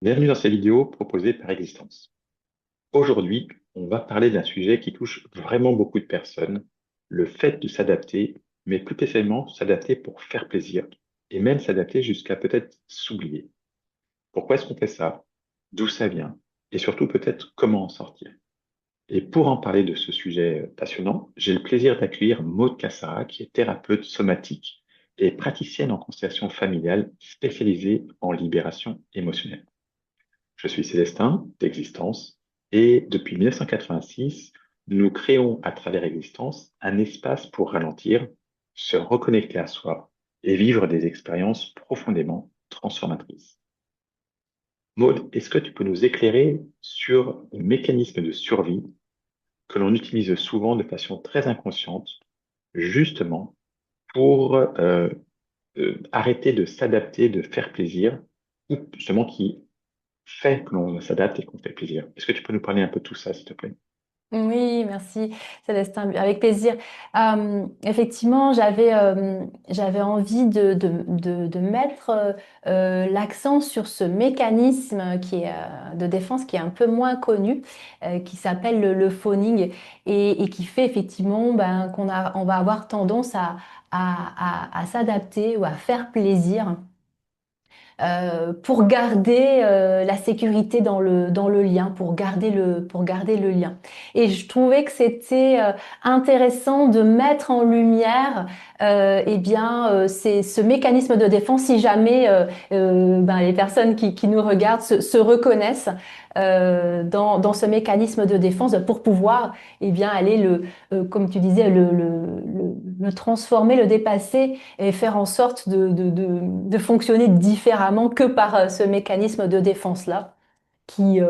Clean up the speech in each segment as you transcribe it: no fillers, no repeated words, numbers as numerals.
Bienvenue dans cette vidéo proposée par Existence. Aujourd'hui, on va parler d'un sujet qui touche vraiment beaucoup de personnes, le fait de s'adapter, mais plus spécialement s'adapter pour faire plaisir, et même s'adapter jusqu'à peut-être s'oublier. Pourquoi est-ce qu'on fait ça? D'où ça vient? Et surtout peut-être comment en sortir. Et pour en parler de ce sujet passionnant, j'ai le plaisir d'accueillir Maud Cassara, qui est thérapeute somatique et praticienne en constellation familiale spécialisée en libération émotionnelle. Je suis Célestin d'Existence et depuis 1986, nous créons à travers Existence un espace pour ralentir, se reconnecter à soi et vivre des expériences profondément transformatrices. Maud, est-ce que tu peux nous éclairer sur les mécanismes de survie que l'on utilise souvent de façon très inconsciente, justement pour arrêter de s'adapter, de faire plaisir, ou justement qui fait que l'on s'adapte et qu'on fait plaisir. Est-ce que tu peux nous parler un peu de tout ça, s'il te plaît? Oui, merci Célestin, avec plaisir. Effectivement, j'avais envie de mettre l'accent sur ce mécanisme de défense qui est un peu moins connu, qui s'appelle le phoning et qui fait effectivement on va avoir tendance à s'adapter ou à faire plaisir pour garder la sécurité dans le lien, pour garder le lien. Et je trouvais que c'était intéressant de mettre en lumière c'est ce mécanisme de défense si jamais les personnes qui nous regardent se reconnaissent dans ce mécanisme de défense pour pouvoir aller comme tu disais, le transformer, le dépasser et faire en sorte de fonctionner différemment que par ce mécanisme de défense-là qui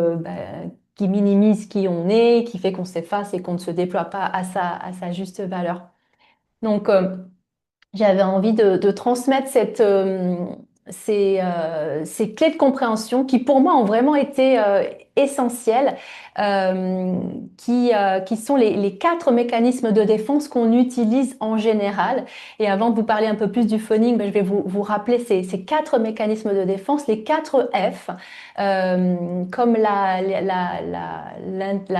minimise qui on est, qui fait qu'on s'efface et qu'on ne se déploie pas à sa juste valeur. Donc, j'avais envie de transmettre ces clés de compréhension qui, pour moi, ont vraiment été essentielles, euh, qui sont les quatre mécanismes de défense qu'on utilise en général. Et avant de vous parler un peu plus du phoning, je vais vous rappeler ces quatre mécanismes de défense, les quatre F, comme l'a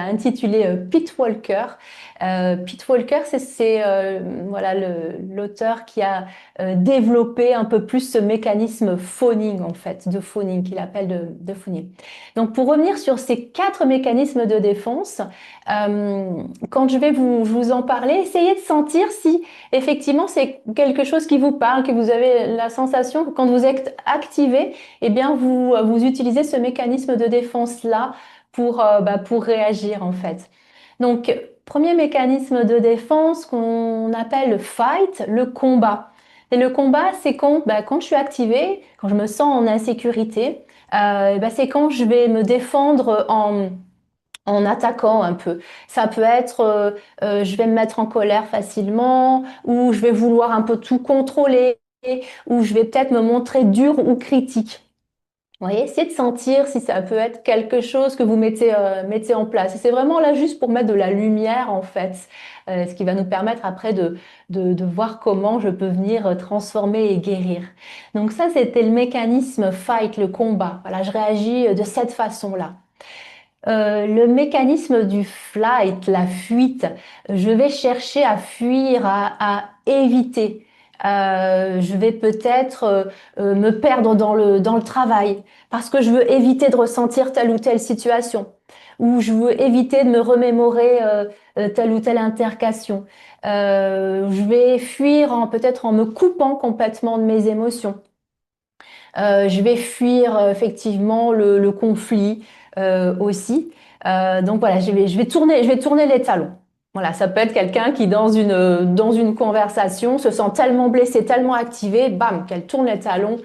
intitulé Pete Walker. Pete Walker, voilà l'auteur qui a développé un peu plus ce mécanisme phoning en fait, de phoning qu'il appelle de phoning. Donc pour revenir sur ces quatre mécanismes de défense, quand je vais vous en parler, essayez de sentir si effectivement c'est quelque chose qui vous parle, que vous avez la sensation que quand vous êtes activé, eh bien vous utilisez ce mécanisme de défense là pour réagir en fait. Donc, premier mécanisme de défense qu'on appelle le fight, le combat. Et le combat, c'est quand je suis activée, quand je me sens en insécurité, c'est quand je vais me défendre en attaquant un peu. Ça peut être, je vais me mettre en colère facilement, ou je vais vouloir un peu tout contrôler, ou je vais peut-être me montrer dur ou critique. Vous voyez, essayez de sentir si ça peut être quelque chose que vous mettez en place. Et c'est vraiment là juste pour mettre de la lumière, en fait, ce qui va nous permettre après de voir comment je peux venir transformer et guérir. Donc ça, c'était le mécanisme fight, le combat. Voilà, je réagis de cette façon-là. Le mécanisme du flight, la fuite, je vais chercher à fuir, à éviter. Je vais peut-être me perdre dans le travail parce que je veux éviter de ressentir telle ou telle situation ou je veux éviter de me remémorer telle ou telle intercation. Je vais fuir peut-être en me coupant complètement de mes émotions. Je vais fuir effectivement le conflit aussi. Donc voilà, je vais tourner les talons. Voilà, ça peut être quelqu'un qui dans une conversation se sent tellement blessé, tellement activé, bam, qu'elle tourne les talons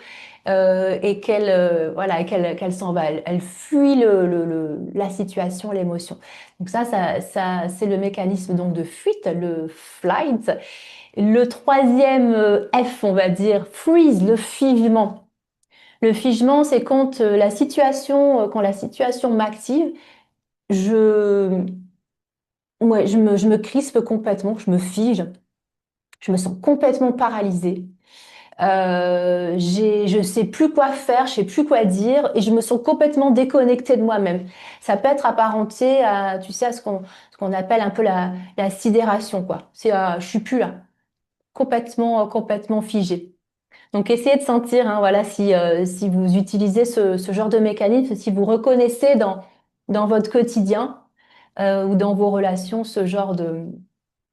et qu'elle s'en va. Elle fuit la situation, l'émotion. Donc ça c'est le mécanisme donc de fuite, le flight. Le troisième F, on va dire, freeze, le figement. Le figement, c'est quand la situation m'active, je, je me crispe complètement, je me fige, je me sens complètement paralysée. Je sais plus quoi faire, je sais plus quoi dire et je me sens complètement déconnectée de moi-même. Ça peut être apparenté à, tu sais, à ce qu'on appelle un peu la sidération, quoi. Je suis plus là, complètement figée. Donc, essayez de sentir, hein, voilà, si vous utilisez ce genre de mécanisme, si vous reconnaissez dans votre quotidien ou dans vos relations ce genre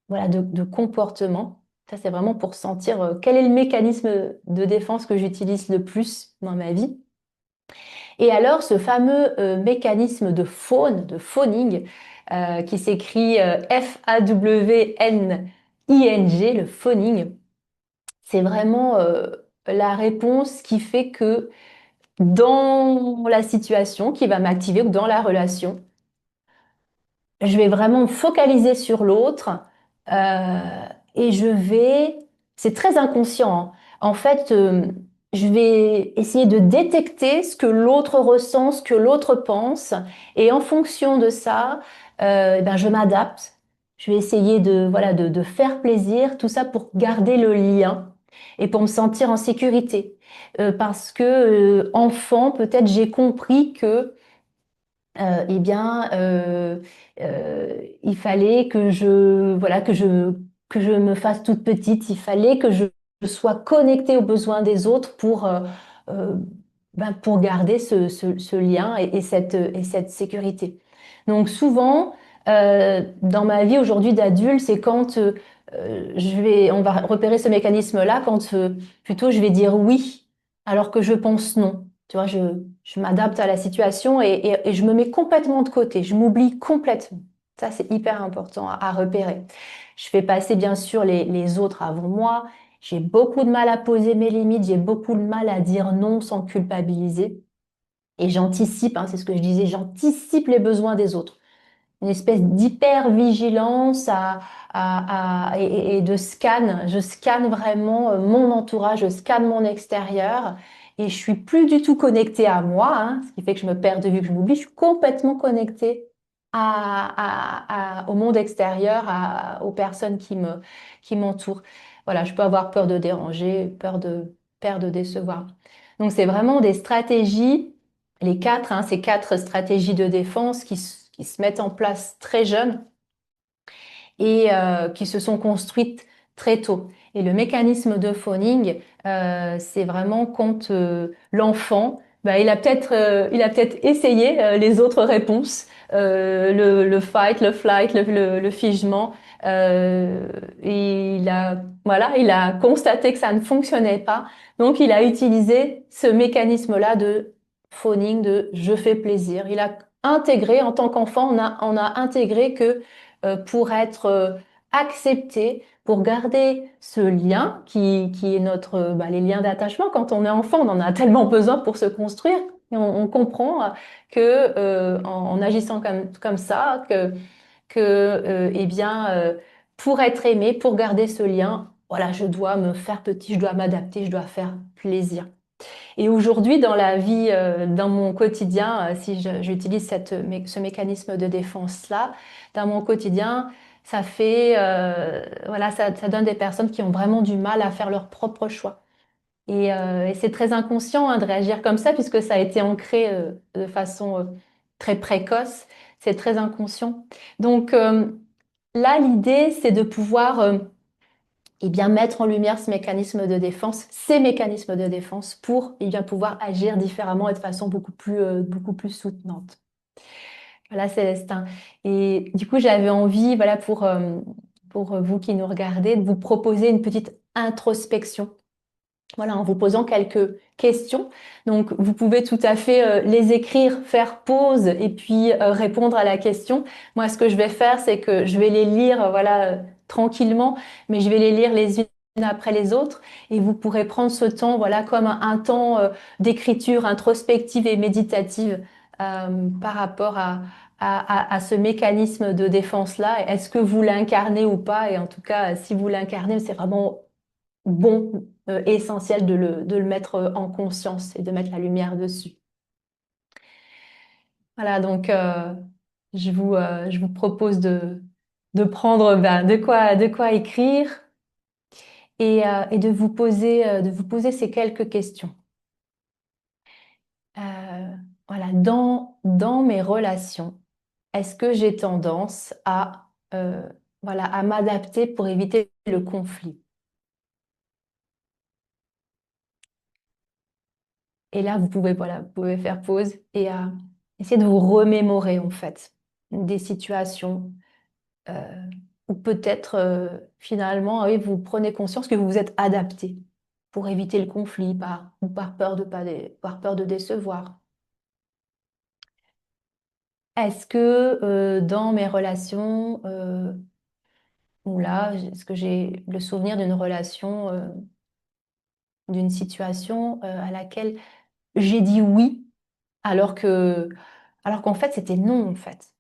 voilà, de comportement. Ça, c'est vraiment pour sentir quel est le mécanisme de défense que j'utilise le plus dans ma vie. Et alors, ce fameux mécanisme de faune, de phoning, qui s'écrit F-A-W-N-I-N-G, le phoning, c'est vraiment la réponse qui fait que dans la situation qui va m'activer ou dans la relation, je vais vraiment me focaliser sur l'autre euh, et c'est très inconscient, hein. En fait, je vais essayer de détecter ce que l'autre ressent, ce que l'autre pense, et en fonction de ça, eh ben, je m'adapte. Je vais essayer voilà, de faire plaisir, tout ça pour garder le lien et pour me sentir en sécurité. Parce que, enfant, peut-être j'ai compris que eh bien, il fallait voilà, que je me fasse toute petite. Il fallait que je sois connectée aux besoins des autres euh, pour garder ce lien et cette sécurité. Donc souvent, dans ma vie aujourd'hui d'adulte, c'est quand on va repérer ce mécanisme-là quand plutôt je vais dire oui alors que je pense non. Tu vois, je m'adapte à la situation et je me mets complètement de côté. Je m'oublie complètement. Ça, c'est hyper important à repérer. Je fais passer bien sûr les autres avant moi. J'ai beaucoup de mal à poser mes limites. J'ai beaucoup de mal à dire non sans culpabiliser. Et j'anticipe, hein, c'est ce que je disais, j'anticipe les besoins des autres. Une espèce d'hyper-vigilance et de scan. Je scanne vraiment mon entourage, je scanne mon extérieur et je suis plus du tout connectée à moi, hein, ce qui fait que je me perds de vue, que je m'oublie. Je suis complètement connectée au monde extérieur, aux personnes qui m'entourent. Voilà, je peux avoir peur de déranger, peur de décevoir. Donc, c'est vraiment des stratégies, les quatre, hein, ces quatre stratégies de défense qui se mettent en place très jeunes et qui se sont construites très tôt. Et le mécanisme de phoning, c'est vraiment quand l'enfant, bah, il a peut-être essayé les autres réponses, le fight, le flight, le figement. Et voilà, il a constaté que ça ne fonctionnait pas. Donc, il a utilisé ce mécanisme-là de phoning, de je fais plaisir. Il a intégré, en tant qu'enfant, on a intégré que pour être accepté, pour garder ce lien qui est les liens d'attachement. Quand on est enfant, on en a tellement besoin pour se construire. Et on comprend que en agissant comme ça, eh bien, pour être aimé, pour garder ce lien, voilà, je dois me faire petit, je dois m'adapter, je dois faire plaisir. Et aujourd'hui, dans la vie, dans mon quotidien, si j'utilise ce mécanisme de défense-là, dans mon quotidien, voilà, ça donne des personnes qui ont vraiment du mal à faire leur propre choix. Et c'est très inconscient, hein, de réagir comme ça, puisque ça a été ancré de façon très précoce. C'est très inconscient. Donc là, l'idée, c'est de pouvoir eh bien, mettre en lumière ce mécanisme de défense, ces mécanismes de défense pour eh bien, pouvoir agir différemment et de façon beaucoup plus soutenante. Voilà, Célestin. Et du coup, j'avais envie, voilà, pour vous qui nous regardez, de vous proposer une petite introspection. Voilà, en vous posant quelques questions. Donc, vous pouvez tout à fait les écrire, faire pause et puis répondre à la question. Moi, ce que je vais faire, c'est que je vais les lire, voilà, tranquillement, mais je vais les lire les unes après les autres. Et vous pourrez prendre ce temps, voilà, comme un temps d'écriture introspective et méditative par rapport à ce mécanisme de défense-là. Est-ce que vous l'incarnez ou pas? Et en tout cas, si vous l'incarnez, c'est vraiment bon, essentiel de le mettre en conscience et de mettre la lumière dessus. Voilà, donc je vous propose de prendre de quoi écrire et de vous poser ces quelques questions. Voilà, dans mes relations, est-ce que j'ai tendance voilà, à m'adapter pour éviter le conflit? Et là, voilà, vous pouvez faire pause et essayer de vous remémorer en fait des situations euh, où peut-être finalement, oui, vous prenez conscience que vous vous êtes adapté pour éviter le conflit ou par peur par peur de décevoir. Est-ce que dans mes relations, ou là, est-ce que j'ai le souvenir d'une relation, d'une situation à laquelle j'ai dit oui alors alors qu'en fait c'était non en fait.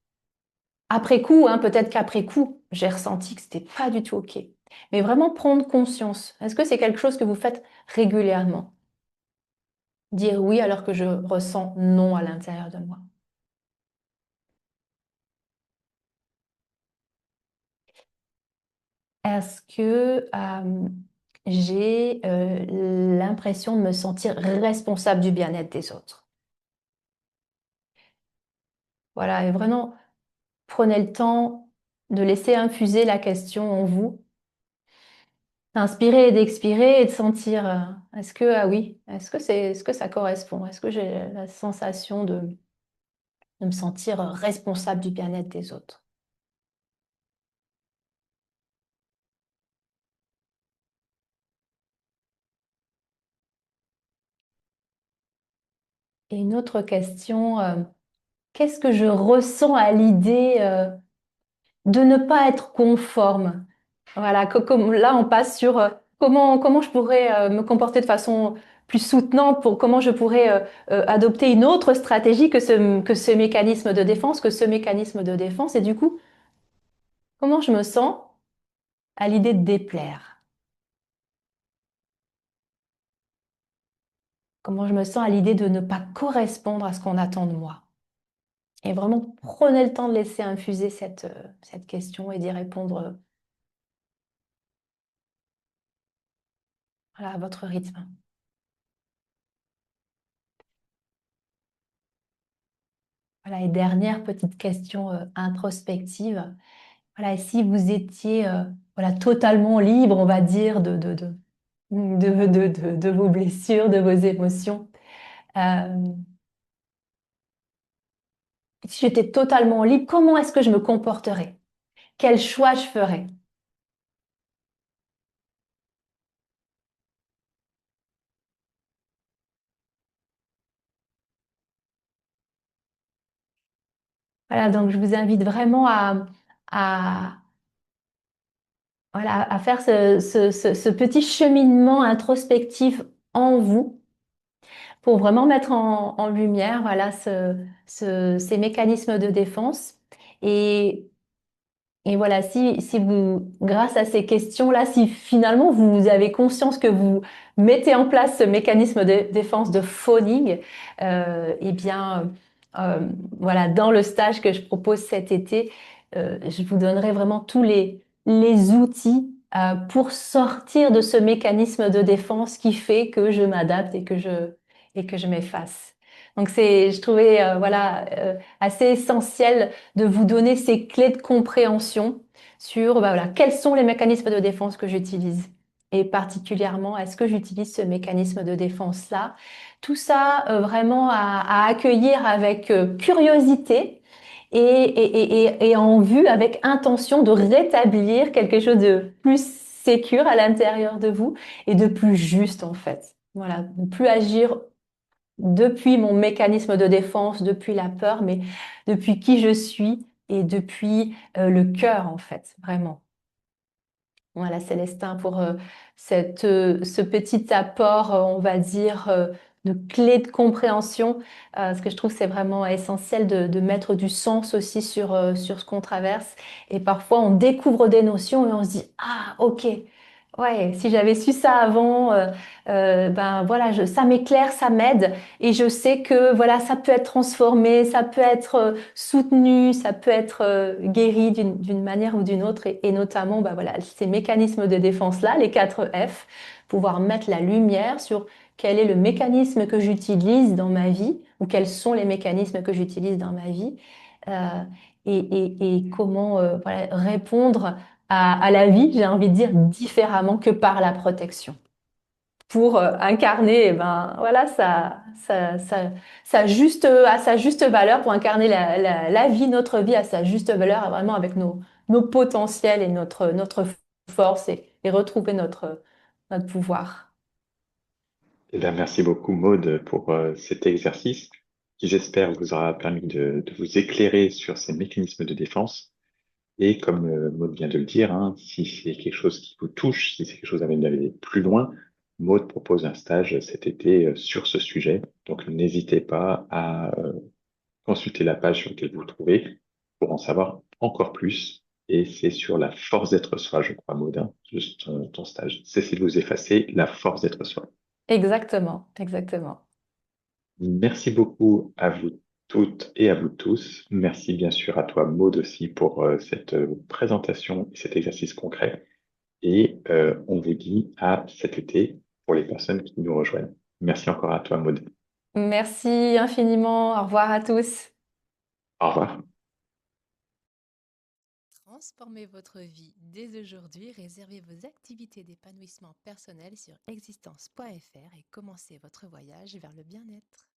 Après coup, hein, peut-être qu'après coup, j'ai ressenti que c'était pas du tout OK. Mais vraiment prendre conscience. Est-ce que c'est quelque chose que vous faites régulièrement? Dire oui alors que je ressens non à l'intérieur de moi. Est-ce que j'ai l'impression de me sentir responsable du bien-être des autres? Voilà, et vraiment, prenez le temps de laisser infuser la question en vous, d'inspirer et d'expirer et de sentir, est-ce que, ah oui, est-ce que ça correspond? Est-ce que j'ai la sensation de me sentir responsable du bien-être des autres? Et une autre question, qu'est-ce que je ressens à l'idée de ne pas être conforme? Voilà, comme là, on passe sur comment je pourrais me comporter de façon plus soutenante, pour comment je pourrais adopter une autre stratégie que ce mécanisme de défense, que ce mécanisme de défense. Et du coup, comment je me sens à l'idée de déplaire? Comment je me sens à l'idée de ne pas correspondre à ce qu'on attend de moi? Et vraiment, prenez le temps de laisser infuser cette question et d'y répondre voilà, à votre rythme. Voilà, et dernière petite question introspective. Voilà, et si vous étiez voilà, totalement libre, on va dire, de vos blessures, de vos émotions, euh, si j'étais totalement libre, comment est-ce que je me comporterais? Quel choix je ferais? Voilà, donc je vous invite vraiment à, voilà, à faire ce petit cheminement introspectif en vous pour vraiment mettre en lumière voilà, ces mécanismes de défense. Et Et voilà, si vous, grâce à ces questions-là, si finalement vous avez conscience que vous mettez en place ce mécanisme de défense de phoning, eh bien, euh, voilà, dans le stage que je propose cet été, je vous donnerai vraiment tous les outils pour sortir de ce mécanisme de défense qui fait que je m'adapte et que je m'efface. Donc je trouvais, voilà, assez essentiel de vous donner ces clés de compréhension sur bah, voilà, quels sont les mécanismes de défense que j'utilise. Et particulièrement, est-ce que j'utilise ce mécanisme de défense-là? Tout ça vraiment à accueillir avec curiosité et en vue, avec intention de rétablir quelque chose de plus sécure à l'intérieur de vous et de plus juste en fait. Voilà, ne plus agir depuis mon mécanisme de défense, depuis la peur, mais depuis qui je suis et depuis le cœur, en fait, vraiment. Voilà, Célestin, pour ce petit apport, on va dire, de clé de compréhension, parce que je trouve que c'est vraiment essentiel de mettre du sens aussi sur ce qu'on traverse. Et parfois, on découvre des notions et on se dit, ah, ok, Ouais, si j'avais su ça avant, ben voilà, ça m'éclaire, ça m'aide, et je sais que voilà, ça peut être transformé, ça peut être soutenu, ça peut être guéri d'une manière ou d'une autre, et notamment, ben voilà, ces mécanismes de défense-là, les 4 F, pouvoir mettre la lumière sur quel est le mécanisme que j'utilise dans ma vie, ou quels sont les mécanismes que j'utilise dans ma vie, euh, et comment voilà, répondre à la vie, j'ai envie de dire, différemment que par la protection. Pour incarner, eh ben, voilà, à sa juste valeur, pour incarner la vie, notre vie à sa juste valeur, vraiment avec nos potentiels et notre force et retrouver notre pouvoir. Eh bien, merci beaucoup, Maude, pour cet exercice qui, j'espère, vous aura permis de vous éclairer sur ces mécanismes de défense. Et comme Maud vient de le dire, hein, si c'est quelque chose qui vous touche, si c'est quelque chose à même d'aller plus loin, Maud propose un stage cet été sur ce sujet. Donc n'hésitez pas à consulter la page sur laquelle vous vous trouvez pour en savoir encore plus. Et c'est sur la force d'être soi, je crois, Maud, hein, juste ton stage. Cessez de vous effacer, la force d'être soi. Exactement, exactement. Merci beaucoup à vous toutes et à vous tous. Merci bien sûr à toi, Maud, aussi, pour cette présentation et cet exercice concret. Et on vous dit à cet été pour les personnes qui nous rejoignent. Merci encore à toi, Maud. Merci infiniment. Au revoir à tous. Au revoir. Transformez votre vie dès aujourd'hui, réservez vos activités d'épanouissement personnel sur existence.fr et commencez votre voyage vers le bien-être.